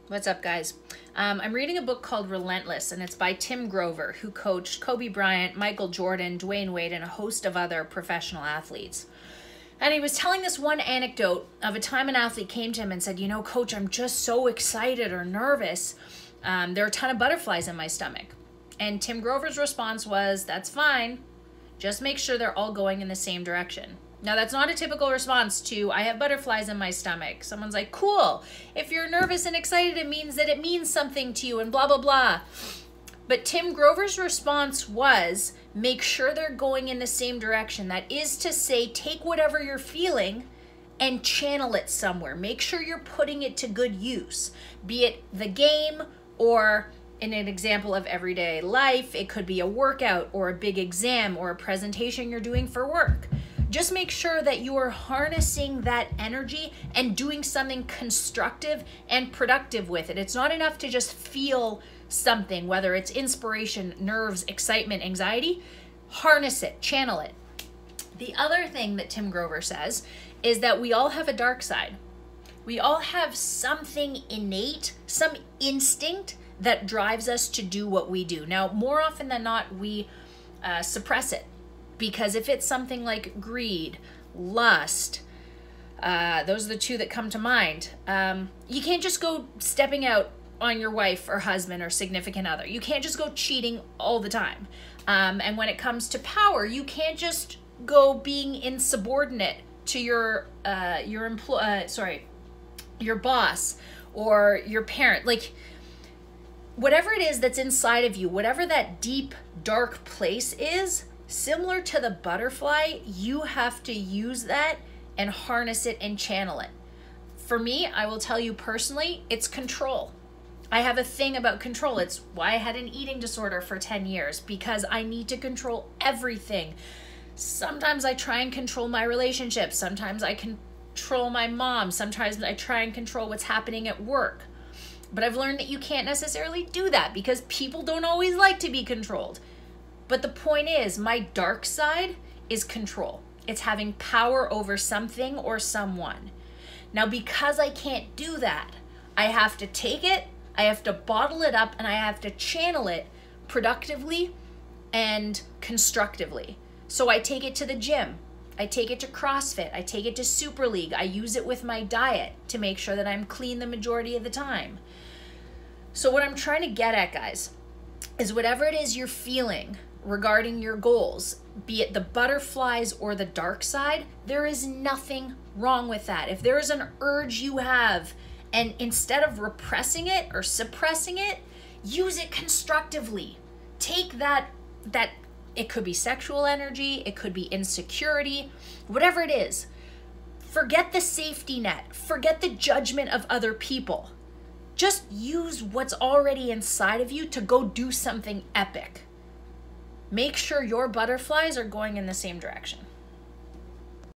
What's up, guys? I'm reading a book called Relentless, and it's by Tim Grover, who coached Kobe Bryant, Michael Jordan, Dwayne Wade, and a host of other professional athletes. And he was telling this one anecdote of a time an athlete came to him and said, Coach, I'm just so excited or nervous. There are a ton of butterflies in my stomach. And Tim Grover's response was, that's fine. Just make sure they're all going in the same direction. Now, that's not a typical response to, I have butterflies in my stomach. Someone's like, cool. If you're nervous and excited, it means that it means something to you and blah, blah, blah. But Tim Grover's response was, make sure they're going in the same direction. That is to say, take whatever you're feeling and channel it somewhere. Make sure you're putting it to good use, be it the game or in an example of everyday life. It could be a workout or a big exam or a presentation you're doing for work. Just make sure that you are harnessing that energy and doing something constructive and productive with it. It's not enough to just feel something, whether it's inspiration, nerves, excitement, anxiety. Harness it, channel it. The other thing that Tim Grover says is that we all have a dark side. We all have something innate, some instinct that drives us to do what we do. Now, more often than not, we suppress it. Because if it's something like greed, lust, those are the two that come to mind. You can't just go stepping out on your wife or husband or significant other. You can't just go cheating all the time. And when it comes to power, you can't just go being insubordinate to your boss or your parent. Like, whatever it is that's inside of you, whatever that deep, dark place is, similar to the butterfly, you have to use that and harness it and channel it. For me, I will tell you personally, it's control. I have a thing about control. It's why I had an eating disorder for 10 years, because I need to control everything. Sometimes I try and control my relationships. Sometimes I control my mom. Sometimes I try and control what's happening at work. But I've learned that you can't necessarily do that because people don't always like to be controlled. But the point is, my dark side is control. It's having power over something or someone. Now, because I can't do that, I have to take it, I have to bottle it up, and I have to channel it productively and constructively. So I take it to the gym. I take it to CrossFit. I take it to Super League. I use it with my diet to make sure that I'm clean the majority of the time. So what I'm trying to get at, guys, is whatever it is you're feeling regarding your goals, be it the butterflies or the dark side, there is nothing wrong with that. If there is an urge you have, and instead of repressing it or suppressing it, use it constructively. Take that it could be sexual energy, it could be insecurity, whatever it is. Forget the safety net, forget the judgment of other people. Just use what's already inside of you to go do something epic. Make sure your butterflies are going in the same direction.